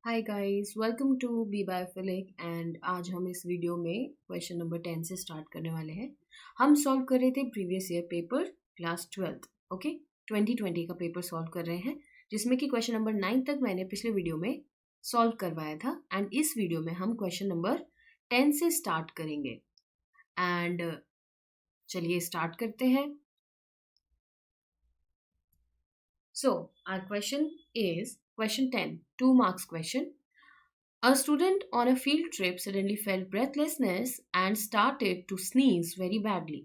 Hi guys, welcome to be biophilic and आज हम इस वीडियो में क्वेश्चन नंबर 10 से स्टार्ट करने वाले हैं। हम सॉल्व कर रहे थे previous year paper class 12th। Okay, 2020 का पेपर सॉल्व कर रहे हैं जिसमें कि क्वेश्चन नंबर 9 तक मैंने पिछले वीडियो में सॉल्व करवाया था एंड इस वीडियो में हम क्वेश्चन नंबर 10 से स्टार्ट करेंगे। एंड चलिए स्टार्ट करते हैं। So, our question is question 10, 2 marks question. A student on a field trip suddenly felt breathlessness and started to sneeze very badly.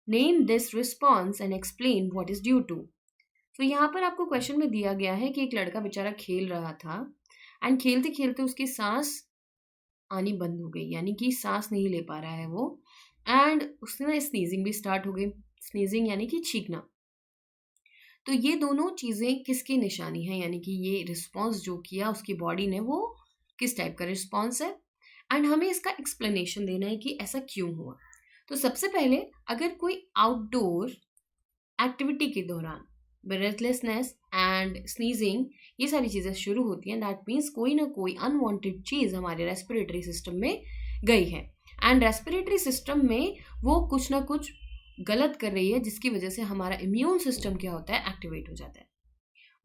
Name this response and explain what is due to. तो यहाँ पर आपको question में दिया गया है कि एक लड़का बेचारा खेल रहा था एंड खेलते खेलते उसकी सांस आनी बंद हो गई, यानी कि सांस नहीं ले पा रहा है वो, एंड उसने स्नीजिंग भी स्टार्ट हो गई। स्नीजिंग यानी कि छींकना। तो ये दोनों चीज़ें किसकी निशानी है, यानी कि ये रिस्पॉन्स जो किया उसकी बॉडी ने वो किस टाइप का रिस्पॉन्स है एंड हमें इसका एक्सप्लेनेशन देना है कि ऐसा क्यों हुआ। तो सबसे पहले अगर कोई आउटडोर एक्टिविटी के दौरान ब्रेथलेसनेस एंड स्नीजिंग ये सारी चीज़ें शुरू होती हैं, दैट मीन्स कोई ना कोई अनवांटेड चीज़ हमारे रेस्पिरेटरी सिस्टम में गई है एंड रेस्पिरेटरी सिस्टम में वो कुछ ना कुछ गलत कर रही है जिसकी वजह से हमारा इम्यून सिस्टम क्या होता है, एक्टिवेट हो जाता है।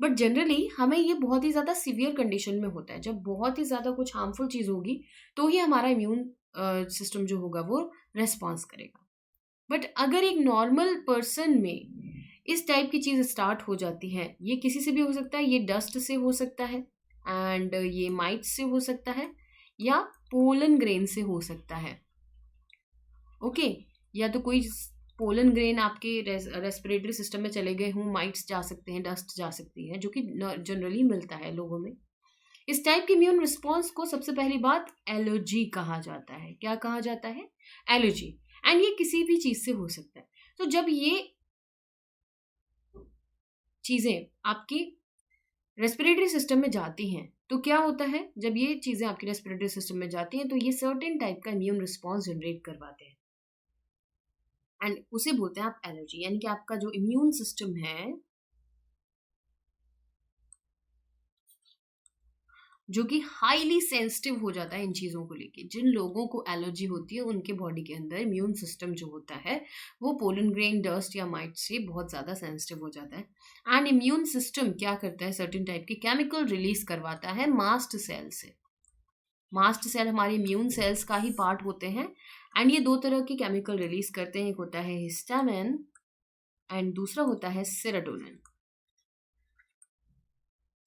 बट जनरली हमें ये बहुत ही ज़्यादा सीवियर कंडीशन में होता है, जब बहुत ही ज़्यादा कुछ हार्मफुल चीज़ होगी तो ही हमारा इम्यून सिस्टम जो होगा वो रेस्पॉन्स करेगा। बट अगर एक नॉर्मल पर्सन में इस टाइप की चीज़ स्टार्ट हो जाती है, ये किसी से भी हो सकता है, ये डस्ट से हो सकता है एंड ये माइट्स से हो सकता है या पोलन ग्रेन से हो सकता है। ओके, या तो कोई पोलन ग्रेन आपके रेस्पिरेटरी सिस्टम में चले गए हों, माइट्स जा सकते हैं, डस्ट जा सकती है, जो कि जनरली मिलता है लोगों में। इस टाइप के इम्यून रिस्पॉन्स को सबसे पहली बात एलर्जी कहा जाता है। क्या कहा जाता है? एलर्जी। एंड ये किसी भी चीज़ से हो सकता है। तो जब ये चीज़ें आपकी रेस्पिरेटरी सिस्टम में जाती हैं तो क्या होता है, जब ये चीज़ें आपकी रेस्पिरेटरी सिस्टम में जाती हैं तो ये सर्टेन टाइप का इम्यून रिस्पॉन्स जनरेट करवाते हैं एंड उसे बोलते हैं आप एलर्जी। यानी कि आपका जो इम्यून सिस्टम है जो कि हाईली सेंसिटिव हो जाता है इन चीज़ों को लेके। जिन लोगों को एलर्जी होती है उनके बॉडी के अंदर इम्यून सिस्टम जो होता है वो पोलन ग्रेन, डस्ट या माइट से बहुत ज़्यादा सेंसिटिव हो जाता है एंड इम्यून सिस्टम क्या करता है, सर्टेन टाइप के केमिकल रिलीज करवाता है मास्ट सेल से। मास्ट सेल हमारे इम्यून सेल्स का ही पार्ट होते हैं एंड ये दो तरह के केमिकल रिलीज करते हैं। एक होता है हिस्टामिन एंड दूसरा होता है सेरोटोनिन।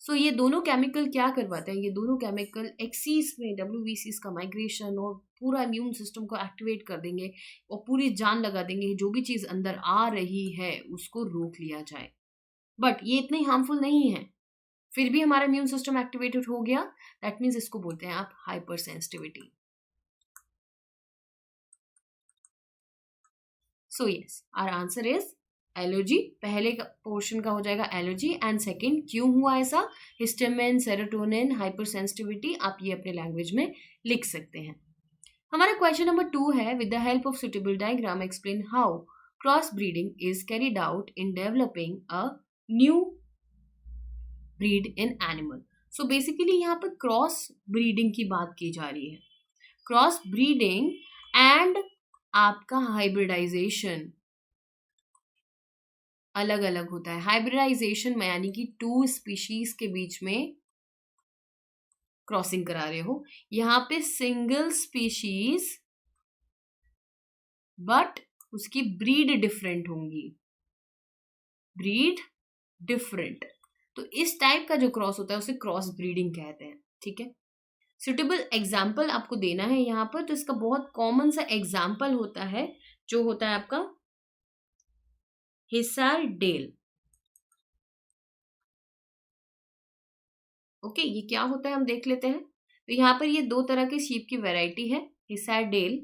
सो ये दोनों केमिकल क्या करवाते हैं, ये दोनों केमिकल एक्सीस में WBCs का माइग्रेशन और पूरा इम्यून सिस्टम को एक्टिवेट कर देंगे और पूरी जान लगा देंगे जो भी चीज़ अंदर आ रही है उसको रोक लिया जाए। बट ये इतने हार्मफुल नहीं है, फिर भी हमारा इम्यून सिस्टम एक्टिवेटेड हो गया, दैट मीन्स इसको बोलते हैं आप hyper sensitivity. So yes, our answer is allergy. पहले का पोर्शन का हो जाएगा एलर्जी एंड सेकंड क्यों हुआ ऐसा, हिस्टामिन, सेरोटोनिन, हाइपर सेंसिटिविटी। आप ये अपने लैंग्वेज में लिख सकते हैं। हमारा क्वेश्चन नंबर 2 है, with the help of suitable diagram explain how cross breeding is carried out in developing a new breed in animal. So basically यहाँ पर क्रॉस ब्रीडिंग की बात की जा रही है। क्रॉस ब्रीडिंग एंड आपका हाइब्रिडाइजेशन अलग अलग होता है। हाइब्रिडाइजेशन में यानी कि 2 स्पीशीज के बीच में क्रॉसिंग करा रहे हो, यहाँ पे सिंगल स्पीशीज बट उसकी ब्रीड डिफरेंट होंगी, ब्रीड डिफरेंट। तो इस टाइप का जो क्रॉस होता है उसे क्रॉस ब्रीडिंग कहते हैं। ठीक है, सुटेबल एग्जाम्पल आपको देना है यहाँ पर। तो इसका बहुत कॉमन सा एग्जाम्पल होता है जो होता है आपका हिसार डेल। ओके, ये क्या होता है हम देख लेते हैं। तो यहाँ पर ये 2 तरह के शीप की वैरायटी है, हिसार डेल।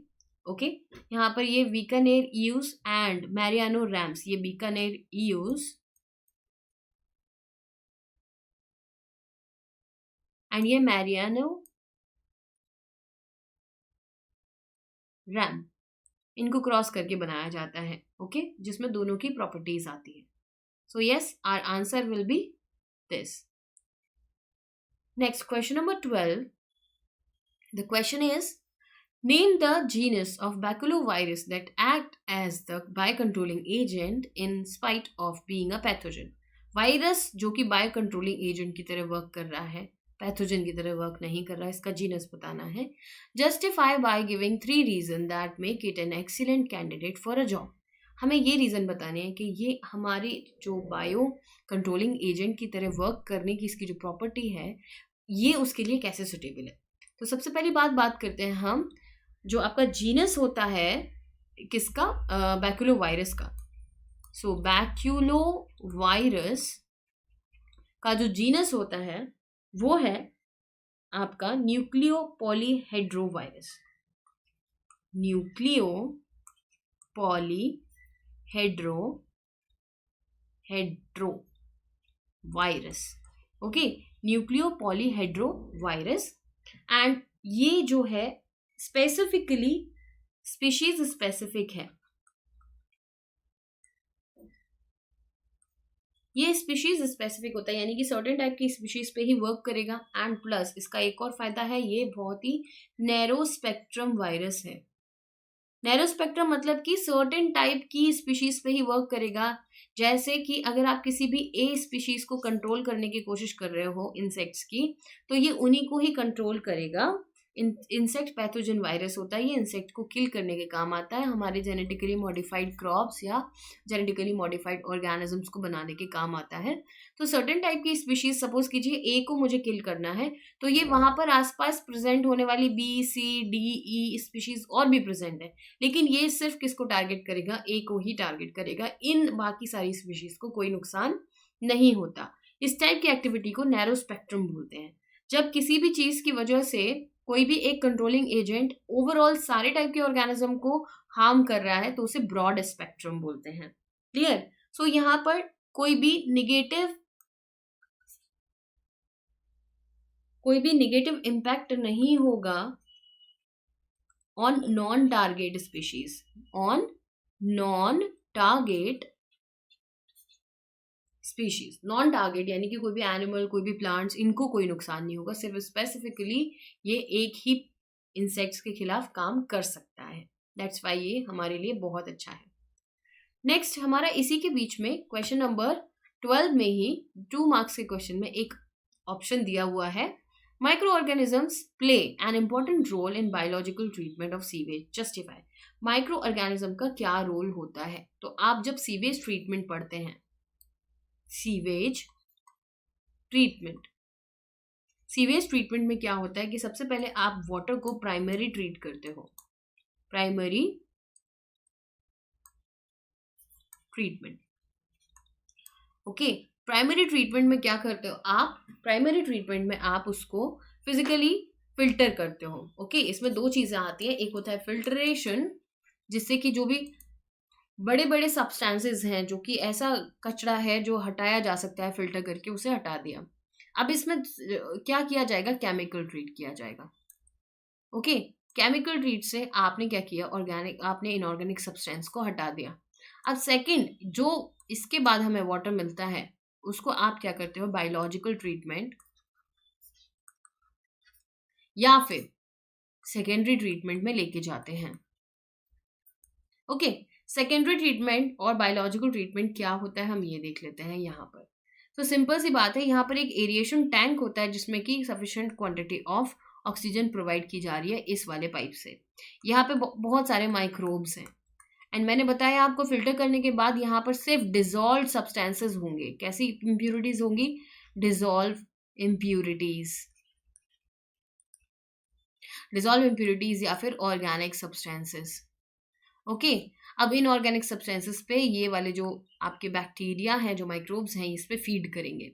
ओके, यहाँ पर ये बीकानेर ईयूस एंड मैरियानो रैम्स, ये बीकानेर ईयूस एंड ये मैरियानो रैम, इनको क्रॉस करके बनाया जाता है। ओके, जिसमें दोनों की प्रॉपर्टीज आती है। So yes, our answer will be this. Next, question number 12. The question is, name the genus of baculovirus that act as the biocontrolling agent in spite of being a pathogen. Virus जो कि बायोकंट्रोलिंग agent की तरह work कर रहा है, pathogen की तरह work नहीं कर रहा है, इसका जीनस बताना है. Justify by giving 3 reason that make it an excellent candidate for a job. हमें ये रीज़न बताने हैं कि ये हमारी जो बायो कंट्रोलिंग एजेंट की तरह वर्क करने की इसकी जो प्रॉपर्टी है, ये उसके लिए कैसे सुटेबल है. तो सबसे पहली बात करते हैं हम, जो आपका जीनस होता है किसका, बैक्यूलो वायरस का. सो बैक्यूलो वायरस का जो जीनस होता है वो है आपका nucleo polyhedro virus. Nucleo polyhedro virus. Okay, nucleo polyhedro virus. And ये जो है स्पेसिफिकली स्पीशीज स्पेसिफिक है. ये स्पीशीज स्पेसिफिक होता है, यानी कि सर्टेन टाइप की स्पीशीज पे ही वर्क करेगा. एंड प्लस इसका एक और फायदा है, ये बहुत ही नैरो स्पेक्ट्रम वायरस है. नैरो स्पेक्ट्रम मतलब कि सर्टेन टाइप की स्पीशीज पे ही वर्क करेगा. जैसे कि अगर आप किसी भी ए स्पीशीज को कंट्रोल करने की कोशिश कर रहे हो इंसेक्ट्स की, तो ये उन्हीं को ही कंट्रोल करेगा. इंसेक्ट पैथोजन वायरस होता है, ये इंसेक्ट को किल करने के काम आता है. हमारे जेनेटिकली मॉडिफाइड क्रॉप्स या जेनेटिकली मॉडिफाइड ऑर्गेनिजम्स को बनाने के काम आता है. तो सर्टेन टाइप की स्पीशीज, सपोज कीजिए ए को मुझे किल करना है, तो ये वहां पर आसपास प्रेजेंट होने वाली B C D E species और भी प्रेजेंट है, लेकिन ये सिर्फ किसको टारगेट करेगा, ए को ही टारगेट करेगा. इन बाकी सारी स्पीशीज को कोई नुकसान नहीं होता. इस टाइप की एक्टिविटी को नैरो स्पेक्ट्रम बोलते हैं. जब किसी भी चीज की वजह से कोई भी एक कंट्रोलिंग एजेंट ओवरऑल सारे टाइप के ऑर्गेनिज्म को हार्म कर रहा है, तो उसे ब्रॉड स्पेक्ट्रम बोलते हैं. क्लियर. सो यहां पर कोई भी निगेटिव इम्पैक्ट नहीं होगा on non target species. On non target species, non target यानी कि कोई भी एनिमल, कोई भी प्लांट्स, इनको कोई नुकसान नहीं होगा. सिर्फ स्पेसिफिकली ये एक ही इंसेक्ट्स के खिलाफ काम कर सकता है. दैट्स वाई ये हमारे लिए बहुत अच्छा है. नेक्स्ट हमारा इसी के बीच में क्वेश्चन नंबर 12 में ही 2 मार्क्स के क्वेश्चन में एक ऑप्शन दिया हुआ है, micro organisms play an important role in biological treatment of sewage. Justify. Micro organism का क्या रोल होता है. तो आप जब सीवेज ट्रीटमेंट पढ़ते हैं, सीवेज ट्रीटमेंट में क्या होता है कि सबसे पहले आप वाटर को प्राइमरी ट्रीट करते हो. Primary treatment. Okay, primary treatment में क्या करते हो आप, प्राइमरी ट्रीटमेंट में आप उसको फिजिकली फिल्टर करते हो. ओके, इसमें 2 चीजें आती हैं. एक होता है फिल्ट्रेशन, जिससे कि जो भी बड़े बड़े सब्सटेंसेस हैं, जो कि ऐसा कचरा है जो हटाया जा सकता है फिल्टर करके, उसे हटा दिया. अब इसमें क्या किया जाएगा, केमिकल ट्रीट किया जाएगा. ओके, केमिकल ट्रीट से आपने क्या किया, आपने इनऑर्गेनिक सब्सटेंस को हटा दिया. अब सेकंड, जो इसके बाद हमें वाटर मिलता है, उसको आप क्या करते हो, बायोलॉजिकल ट्रीटमेंट या फिर सेकेंडरी ट्रीटमेंट में लेके जाते हैं. ओके, सेकेंडरी ट्रीटमेंट और बायोलॉजिकल ट्रीटमेंट क्या होता है, हम ये देख लेते हैं यहाँ पर. तो सिंपल सी बात है, यहाँ पर एक एरिएशन टैंक होता है जिसमें कि sufficient quantity of oxygen provide की जा रही है इस वाले पाइप से. यहाँ पे बहुत सारे माइक्रोब्स हैं. एंड मैंने बताया आपको, फिल्टर करने के बाद यहाँ पर सिर्फ डिजॉल्व सब्सटेंसेस होंगे. कैसी इम्प्यूरिटीज होंगी, डिजॉल्व इम्प्यूरिटीज या फिर ऑर्गेनिक सब्सटेंसेस. ओके, अब इन ऑर्गेनिक सब्सटेंसेस पे ये वाले जो आपके बैक्टीरिया हैं, जो माइक्रोब्स हैं, इस पे फीड करेंगे.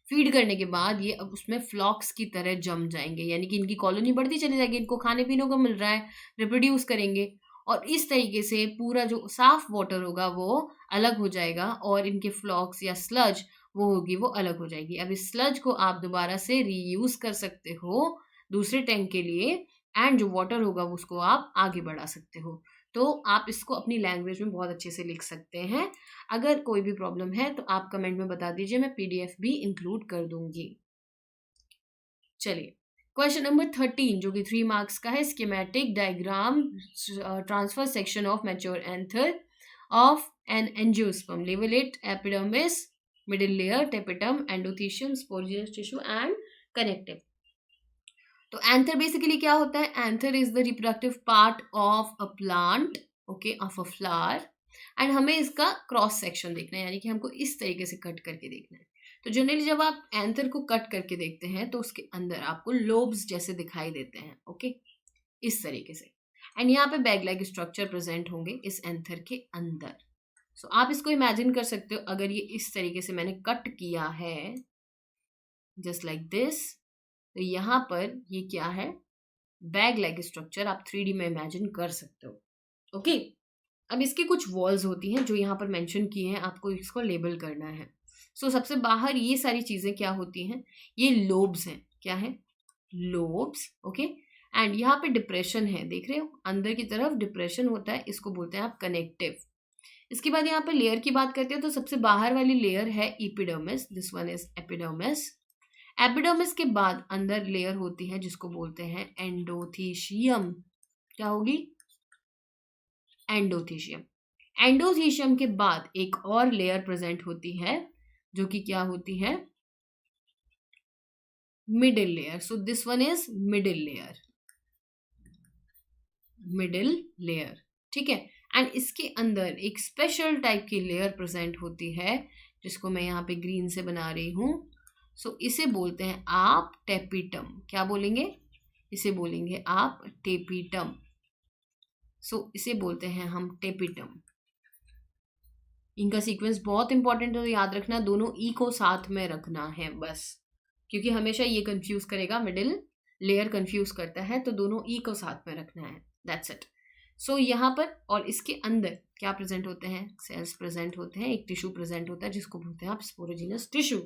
फीड करने के बाद ये अब उसमें फ्लॉक्स की तरह जम जाएंगे, यानी कि इनकी कॉलोनी बढ़ती चली जाएगी, इनको खाने पीने को मिल रहा है, रिप्रोड्यूस करेंगे. और इस तरीके से पूरा जो साफ वाटर होगा वो अलग हो जाएगा, और इनके फ्लॉक्स या स्लज वो होगी, वो अलग हो जाएगी. अब इस स्लज को आप दोबारा से रीयूज कर सकते हो दूसरे टैंक के लिए, एंड जो वाटर होगा उसको आप आगे बढ़ा सकते हो. तो आप इसको अपनी लैंग्वेज में बहुत अच्छे से लिख सकते हैं. अगर कोई भी प्रॉब्लम है तो आप कमेंट में बता दीजिए, मैं PDF भी इंक्लूड कर दूंगी. चलिए क्वेश्चन नंबर 13 जो कि 3 मार्क्स का है, schematic diagram transfer section of mature anther of an angiosperm, labelled, epidermis, middle layer, tapetum, endothecium, sporogenous tissue and connective. तो एंथर बेसिकली क्या होता है? Anther is the reproductive part of a plant, okay, of a flower, and हमें इसका cross section देखना है, यानी कि हमको इस तरीके से कट करके देखना है। तो जनरली जब आप एंथर को कट करके देखते हैं तो उसके अंदर आपको लोब्स जैसे दिखाई देते हैं, ओके, इस तरीके से, एंड यहाँ पे बैग लाइक स्ट्रक्चर प्रेजेंट होंगे इस एंथर के अंदर। सो आप इसको इमेजिन कर सकते हो, अगर ये इस तरीके से मैंने कट किया है जस्ट लाइक दिस, तो यहाँ पर ये क्या है? बैग लाइक स्ट्रक्चर आप 3D में इमेजिन कर सकते हो, ओके। अब इसकी कुछ वॉल्स होती हैं जो यहाँ पर मेंशन किए हैं, आपको इसको लेबल करना है। सो सबसे बाहर ये सारी चीजें क्या होती हैं? ये लोब्स हैं। क्या है? Lobes, okay. एंड यहाँ पे डिप्रेशन है, देख रहे हो, अंदर की तरफ डिप्रेशन होता है, इसको बोलते हैं आप कनेक्टिव। इसके बाद यहाँ पे लेयर की बात करते हैं तो सबसे बाहर वाली लेयर है epidermis, this one is epidermis. Epidermis के बाद अंदर लेयर होती है जिसको बोलते हैं एंडोथीशियम। क्या होगी? एंडोथीशियम। एंडोथीशियम के बाद एक और लेयर प्रेजेंट होती है जो कि क्या होती है? Middle layer. So this one is middle layer, middle layer, ठीक है। एंड इसके अंदर एक स्पेशल टाइप की लेयर प्रेजेंट होती है जिसको मैं यहाँ पे ग्रीन से बना रही हूँ। सो इसे बोलते हैं आप टेपिटम। क्या बोलेंगे? इसे बोलेंगे आप टेपिटम। सो इसे बोलते हैं हम टेपिटम। इनका सीक्वेंस बहुत इंपॉर्टेंट है, तो याद रखना, दोनों ई को साथ में रखना है बस, क्योंकि हमेशा ये कंफ्यूज करेगा, मिडिल लेयर कंफ्यूज करता है, तो दोनों ई को साथ में रखना है, दैट्स इट। सो यहाँ पर और इसके अंदर क्या प्रेजेंट होते हैं? सेल्स प्रेजेंट होते हैं, एक टिश्यू प्रेजेंट होता है जिसको बोलते हैं आप स्पोरोजिनस टिश्यू।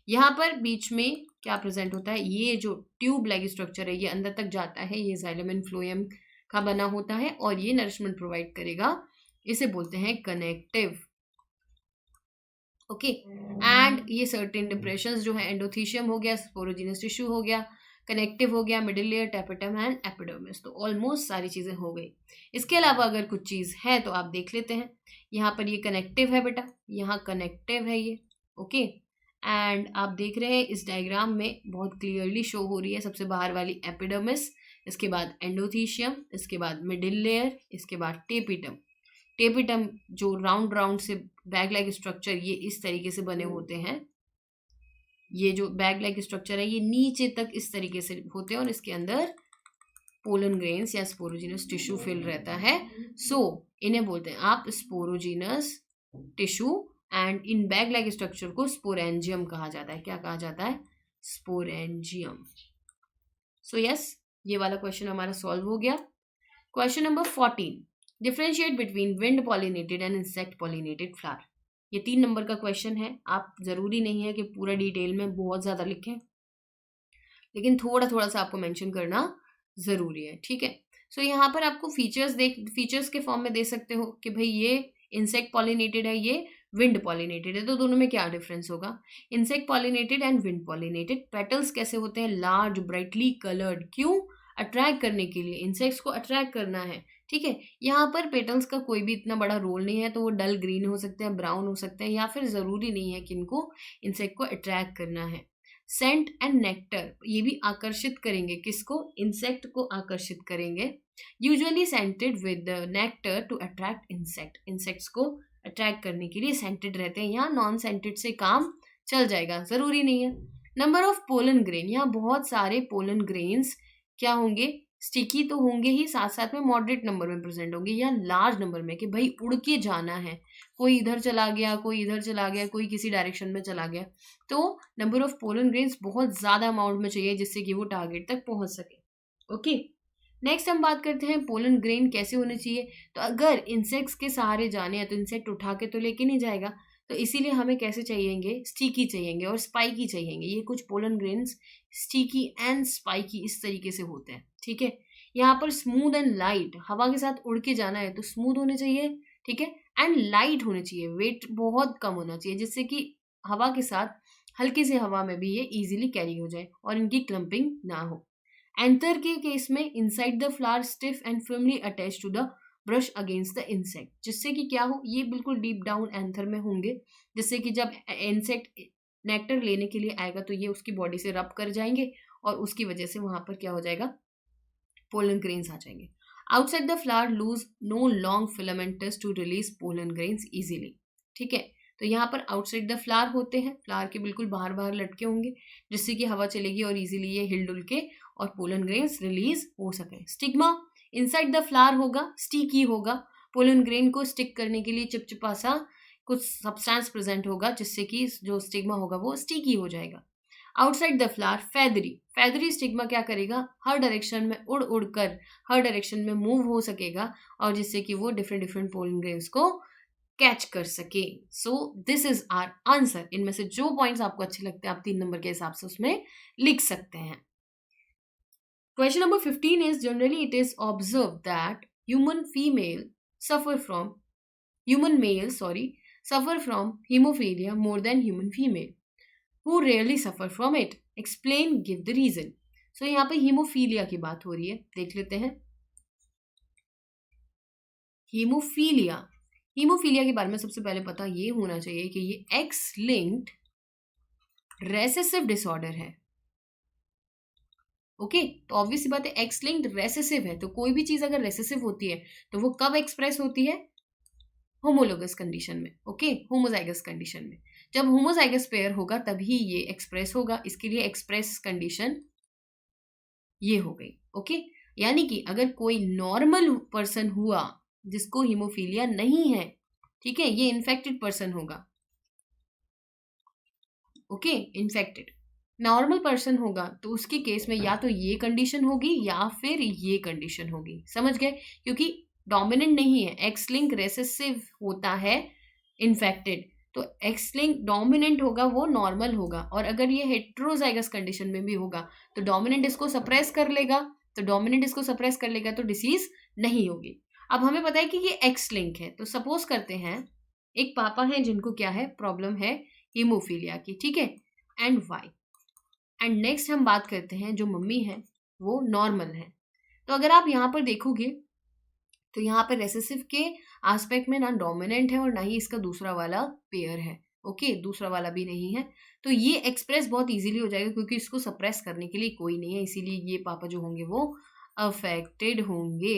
यहाँ पर बीच में क्या प्रेजेंट होता है? ये जो ट्यूब लाइक स्ट्रक्चर है ये अंदर तक जाता है, ये जाइलम एंड फ्लोएम का बना होता है और ये नरिशमेंट प्रोवाइड करेगा, इसे बोलते हैं कनेक्टिव, ओके। एंड ये सर्टेन डिप्रेशंस जो है, एंडोथीशियम हो गया, स्पोरोजिनस टिश्यू हो गया, कनेक्टिव हो गया, middle layer, tapetum and epidermis. तो ऑलमोस्ट सारी चीजें हो गई। इसके अलावा अगर कुछ चीज है तो आप देख लेते हैं। यहाँ पर ये कनेक्टिव है बेटा, यहाँ कनेक्टिव है ये, ओके। एंड आप देख रहे हैं इस डायग्राम में बहुत क्लियरली शो हो रही है, सबसे बाहर वाली एपिडर्मिस, इसके बाद एंडोथीशियम, इसके बाद मिडिल लेयर, इसके बाद टेपिटम। टेपिटम जो राउंड राउंड से बैग लाइक स्ट्रक्चर ये इस तरीके से बने होते हैं, ये जो बैग लाइक स्ट्रक्चर है ये नीचे तक इस तरीके से होते हैं और इसके अंदर पोलन ग्रेन्स या स्पोरोजिनस टिश्यू फिल रहता है। सो इन्हें बोलते हैं आप sporogenous tissue, and in bag like structure को स्पोरेंजियम कहा जाता है। क्या कहा जाता है? स्पोरेंजियम। सो यस, ये वाला क्वेश्चन हमारा सॉल्व हो गया। Question number 14, differentiate between wind pollinated and insect pollinated flower. ये 3 नंबर का क्वेश्चन है। आप जरूरी नहीं है कि पूरा डिटेल में बहुत ज्यादा लिखें, लेकिन थोड़ा थोड़ा सा आपको मेंशन करना जरूरी है, ठीक है। सो यहाँ पर आपको फीचर्स के फॉर्म में दे सकते हो कि भाई ये इंसेक्ट पॉलिनेटेड है, ये विंड पॉलिनेटेड है, तो दोनों में क्या डिफरेंस होगा? Insect pollinated and wind pollinated, petals कैसे होते हैं? Large, brightly coloured. क्यों? अट्रैक्ट करने के लिए, इंसेक्ट्स को अट्रैक्ट करना है, ठीक है। यहाँ पर पेटल्स का कोई भी इतना बड़ा रोल नहीं है, तो वो डल ग्रीन हो सकते हैं, ब्राउन हो सकते हैं, या फिर जरूरी नहीं है कि इनको इंसेक्ट को अट्रैक्ट करना है। सेंट एंड नेक्टर, ये भी आकर्षित करेंगे, किसको? इंसेक्ट को आकर्षित करेंगे। Usually scented with nectar to attract insect, insects को अट्रैक्ट करने के लिए सेंटेड रहते हैं। यहाँ नॉन सेंटेड से काम चल जाएगा, जरूरी नहीं है। नंबर ऑफ पोलन ग्रेन, यहाँ बहुत सारे पोलन ग्रेन्स क्या होंगे? स्टिकी तो होंगे ही, साथ साथ में मॉडरेट नंबर में प्रेजेंट होंगे या लार्ज नंबर में, कि भाई उड़ के जाना है, कोई इधर चला गया, कोई इधर चला गया, कोई किसी डायरेक्शन में चला गया, तो नंबर ऑफ पोलन ग्रेन्स बहुत ज्यादा अमाउंट में चाहिए जिससे कि वो टारगेट तक पहुंच सके, ओके। नेक्स्ट हम बात करते हैं पोलन ग्रेन कैसे होने चाहिए। तो अगर इंसेक्ट्स के सहारे जाने हैं तो इंसेक्ट उठा के तो लेके नहीं जाएगा, तो इसीलिए हमें कैसे चाहिएंगे? स्टिकी चाहिएंगे और स्पाइकी चाहिएंगे। ये कुछ pollen grains sticky and spiky इस तरीके से होते हैं, ठीक है। यहाँ पर स्मूथ एंड लाइट, हवा के साथ उड़ के जाना है तो स्मूथ होने चाहिए, ठीक है, एंड लाइट होने चाहिए, वेट बहुत कम होना चाहिए, जिससे कि हवा के साथ हल्की सी हवा में भी ये इजीली कैरी हो जाए और इनकी क्लम्पिंग ना हो। एंथर के केस में inside the flower stiff and firmly attach to the brush against the insect, जिससे कि क्या हो, ये बिल्कुल डीप डाउन एंथर में होंगे, जिससे कि जब इंसेक्ट नेक्टर लेने के लिए आएगा तो ये उसकी बॉडी से रब कर जाएंगे और उसकी वजह से वहां पर क्या हो जाएगा, पोलन ग्रेन्स आ जाएंगे। Outside the flower loose no long filaments to release pollen grains easily. ठीक है, तो यहाँ पर आउटसाइड द फ्लावर होते हैं, फ्लावर के बिल्कुल बाहर बाहर लटके होंगे, जिससे कि हवा चलेगी और इजीली ये हिलडुल के और पोलन ग्रेन्स रिलीज हो सके। स्टिग्मा इनसाइड द फ्लावर होगा, स्टिकी होगा, पोलन ग्रेन को स्टिक करने के लिए चिपचिपा सा कुछ सब्सटेंस प्रेजेंट होगा, जिससे कि जो स्टिग्मा होगा वो स्टिकी हो जाएगा। Outside the flower feathery, feathery stigma क्या करेगा, हर डायरेक्शन में उड़ उड़ कर हर डायरेक्शन में मूव हो सकेगा और जिससे कि वो डिफरेंट डिफरेंट पोलन ग्रेन्स को कैच कर सके। So this is our answer. इनमें से जो पॉइंट्स आपको अच्छे लगते हैं आप 3 नंबर के हिसाब से उसमें लिख सकते हैं। Question number 15 is, generally it is observed that human males suffer from hemophilia more than human female. Who rarely suffer from it? Explain, give the reason. So यहाँ पे हीमोफीलिया की बात हो रही है, देख लेते हैं। हीमोफीलिया के बारे में सबसे पहले पता ये होना चाहिए कि ये एक्स लिंक्ड रेसेसिव डिसऑर्डर है। ओके, तो ऑब्वियस सी बात है एक्स लिंक्ड रेसेसिव है, तो कोई भी चीज अगर रेसेसिव होती है तो वो कब एक्सप्रेस होती है, होमोलोगस कंडीशन में। ओके, होमोजाइगस कंडीशन में। जब होमोजाइगस पेयर होगा तभी ये एक्सप्रेस होगा, इसके लिए एक्सप्रेस कंडीशन ये हो गई। ओके, यानी कि अगर कोई नॉर्मल पर्सन हुआ जिसको हीमोफीलिया नहीं है, ठीक है, ये इन्फेक्टेड पर्सन होगा। ओके, इन्फेक्टेड नॉर्मल पर्सन होगा तो उसके केस में या तो ये कंडीशन होगी या फिर ये कंडीशन होगी। समझ गए, क्योंकि डोमिनेंट नहीं है, एक्स लिंक रेसेसिव होता है इन्फेक्टेड, तो एक्स लिंक डोमिनेंट होगा वो नॉर्मल होगा, और अगर ये हेट्रोजाइगस कंडीशन में भी होगा तो डोमिनेंट इसको सप्रेस कर लेगा, तो डिसीज नहीं होगी। अब हमें पता है कि ये एक्स लिंक है, तो सपोज करते हैं एक पापा है जिनको क्या है, प्रॉब्लम है हीमोफीलिया की, ठीक है, एंड वाई। एंड नेक्स्ट हम बात करते हैं जो मम्मी है वो नॉर्मल है। तो अगर आप यहाँ पर देखोगे तो यहाँ पर रेसेसिव के एस्पेक्ट में ना डोमिनेंट है और ना ही इसका दूसरा वाला पेयर है। ओके, दूसरा वाला भी नहीं है, तो ये एक्सप्रेस बहुत इजीली हो जाएगा क्योंकि इसको सप्रेस करने के लिए कोई नहीं है, इसीलिए ये पापा जो होंगे वो अफेक्टेड होंगे।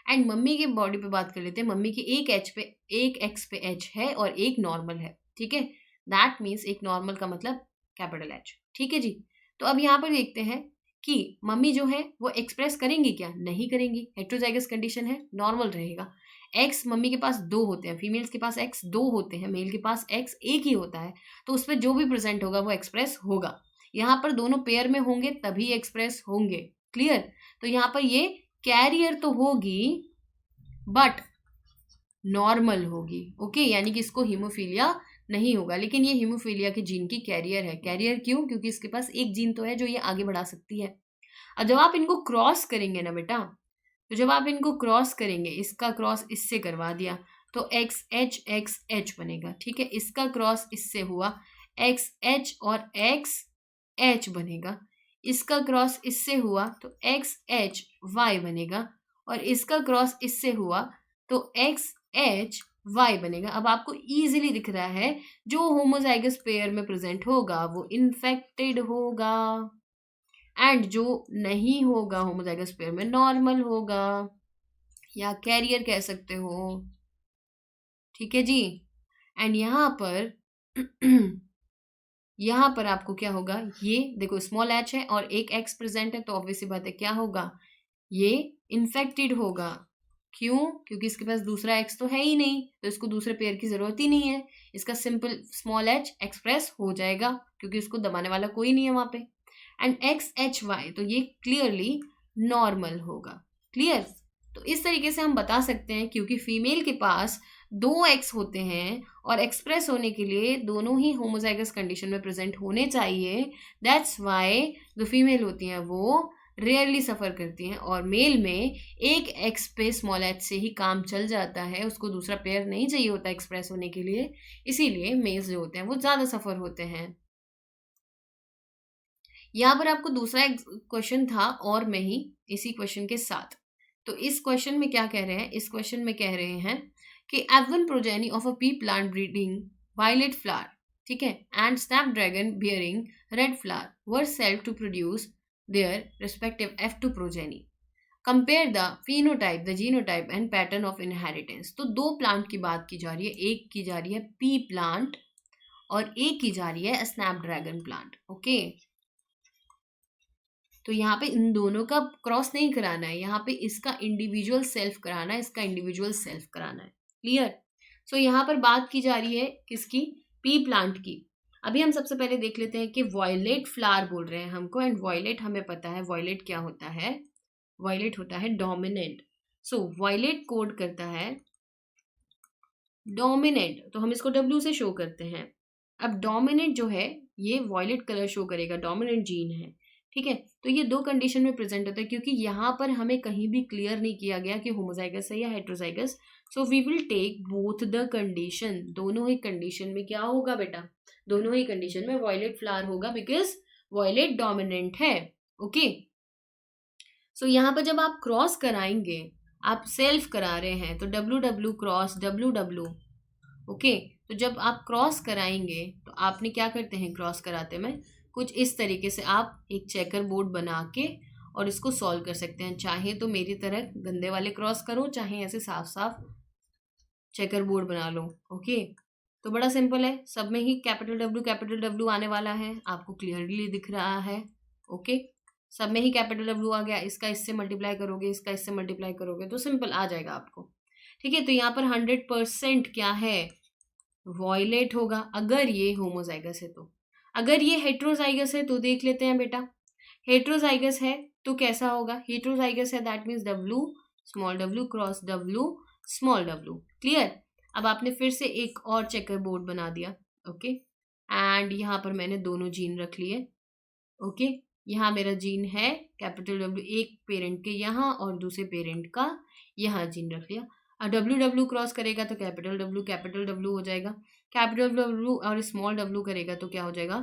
एंड मम्मी के बॉडी पे बात कर लेते हैं। मम्मी की एक एक्स पे एच है और एक नॉर्मल है, ठीक है, दैट मीन्स एक नॉर्मल का मतलब कैपिटल एच, ठीक है जी। तो अब यहाँ पर देखते हैं कि मम्मी जो है वो एक्सप्रेस करेंगी क्या, नहीं करेंगी, हेट्रोजाइगस कंडीशन है, नॉर्मल रहेगा। एक्स मम्मी के पास 2 होते हैं, फीमेल्स के पास एक्स 2 होते हैं, मेल के पास एक्स 1 ही होता है, तो उसमें जो भी प्रेजेंट होगा वो एक्सप्रेस होगा। यहाँ पर दोनों पेयर में होंगे तभी एक्सप्रेस होंगे, क्लियर। तो यहाँ पर ये कैरियर तो होगी बट नॉर्मल होगी। ओके, यानी कि इसको हीमोफीलिया नहीं होगा, लेकिन ये हीमोफीलिया के जीन की कैरियर है। कैरियर क्यों, क्योंकि इसके पास एक जीन तो है जो ये आगे बढ़ा सकती है। अब जब आप इनको क्रॉस करेंगे ना बेटा, तो जब आप इनको क्रॉस करेंगे, इसका क्रॉस इससे करवा दिया तो XH बनेगा, ठीक है, इसका क्रॉस इससे हुआ XH और XH बनेगा, इसका क्रॉस इससे हुआ तो XHY बनेगा, और इसका क्रॉस इससे हुआ तो XHY बनेगा। अब आपको इजीली दिख रहा है जो होमोजाइगस पेयर में प्रेजेंट होगा वो इन्फेक्टेड होगा, एंड जो नहीं होगा होमोजाइगस पेयर में नॉर्मल होगा, या कैरियर कह सकते हो, ठीक है जी। एंड यहाँ पर आपको क्या होगा, ये देखो स्मॉल h है और एक x प्रेजेंट है, तो ऑब्वियसली बात है क्या होगा, ये इन्फेक्टेड होगा। क्यों, क्योंकि इसके पास दूसरा x तो है ही नहीं, तो इसको दूसरे पेयर की जरूरत ही नहीं है, इसका सिंपल स्मॉल h एक्सप्रेस हो जाएगा क्योंकि उसको दबाने वाला कोई नहीं है वहां पे। एंड XHY तो ये क्लियरली नॉर्मल होगा, क्लियर। तो इस तरीके से हम बता सकते हैं, क्योंकि फीमेल के पास 2 एक्स होते हैं और एक्सप्रेस होने के लिए दोनों ही होमोजाइगस कंडीशन में प्रेजेंट होने चाहिए, दैट्स वाई जो फीमेल होती हैं वो रेयरली सफ़र करती हैं, और मेल में एक एक्स पे स्मॉल एच से ही काम चल जाता है, उसको दूसरा पेयर नहीं चाहिए होता एक्सप्रेस होने के लिए, इसीलिए मेल्स जो होते हैं वो ज़्यादा सफ़र होते हैं। यहाँ पर आपको दूसरा क्वेश्चन था और में ही इसी क्वेश्चन के साथ। तो इस क्वेश्चन में क्या कह रहे हैं, इस क्वेश्चन में कह रहे हैं कि F1 progeny of a pea plant breeding violet flower, ठीक है, and snapdragon bearing red flower were celled to produce their respective F2 progeny. Compare the phenotype, the genotype and pattern of inheritance. तो दो plant की बात की जा रही है, एक की जा रही है पी प्लांट और एक की जा रही है स्नैपड्रैगन प्लांट। ओके, तो यहाँ पे इन दोनों का क्रॉस नहीं कराना है, यहाँ पे इसका इंडिविजुअल सेल्फ कराना है, इसका इंडिविजुअल सेल्फ कराना है। क्लियर? सो यहाँ पर बात की जा रही है किसकी, पी प्लांट की। अभी हम सबसे पहले देख लेते हैं कि वॉयलेट फ्लावर बोल रहे हैं हमको, एंड वॉयलेट हमें पता है वॉयलेट क्या होता है, वॉयलेट होता है डोमिनेंट। सो वॉयलेट कोड करता है डोमिनेंट, तो हम इसको डब्ल्यू से शो करते हैं। अब डोमिनेंट जो है ये वॉयलेट कलर शो करेगा, डोमिनेंट जीन है, ठीक है। तो ये दो कंडीशन में प्रेजेंट होता है, क्योंकि यहाँ पर हमें कहीं भी क्लियर नहीं किया गया कि होमोजाइगस है या heterozygous. So we will take both the condition, दोनों ही कंडीशन में क्या होगा बेटा, दोनों ही कंडीशन में वॉयलेट फ्लावर होगा, बिकॉज वॉयलेट डोमिनेंट है। ओके, सो यहाँ पर जब आप क्रॉस कराएंगे, आप सेल्फ करा रहे हैं तो W W cross W W. Okay, तो जब आप क्रॉस कराएंगे तो आपने क्या करते हैं, क्रॉस कराते में कुछ इस तरीके से आप एक चेकर बोर्ड बना के और इसको सॉल्व कर सकते हैं। चाहे तो मेरी तरह गंदे वाले क्रॉस करो, चाहे ऐसे साफ साफ चेकर बोर्ड बना लो। ओके, तो बड़ा सिंपल है, सब में ही कैपिटल डब्ल्यू आने वाला है, आपको क्लियरली दिख रहा है। ओके, सब में ही कैपिटल डब्ल्यू आ गया, इसका इससे मल्टीप्लाई करोगे, इसका इससे मल्टीप्लाई करोगे तो सिंपल आ जाएगा आपको। ठीक है, तो यहाँ पर 100% क्या है, वॉयलेट होगा, अगर ये होमोजाइगस है तो। अगर ये हेट्रोजाइगस है तो देख लेते हैं बेटा, हेट्रोजाइगस है तो कैसा होगा, हेट्रोजाइगस है that means W small W cross W small W. Clear? अब आपने फिर से एक और चेकर बोर्ड बना दिया। ओके, एंड यहाँ पर मैंने दोनों जीन रख लिए। ओके, यहाँ मेरा जीन है कैपिटल डब्ल्यू, एक पेरेंट के यहाँ और दूसरे पेरेंट का यहाँ जीन रख लिया। और डब्ल्यू डब्ल्यू क्रॉस करेगा तो कैपिटल डब्ल्यू हो जाएगा, कैपिटल डब्ल्यू और स्मॉल डब्ल्यू करेगा तो क्या हो जाएगा,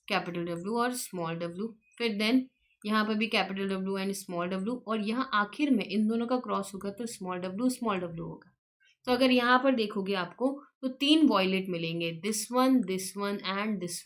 कैपिटल डब्ल्यू और स्मॉल डब्ल्यू। फिर देन यहाँ पर भी capital W and small W, और यहाँ आखिर में इन दोनों का क्रॉस होगा तो स्मॉल डब्ल्यू होगा। तो अगर यहाँ पर देखोगे आपको तो 3 वॉयलेट मिलेंगे, दिस वन एंड दिस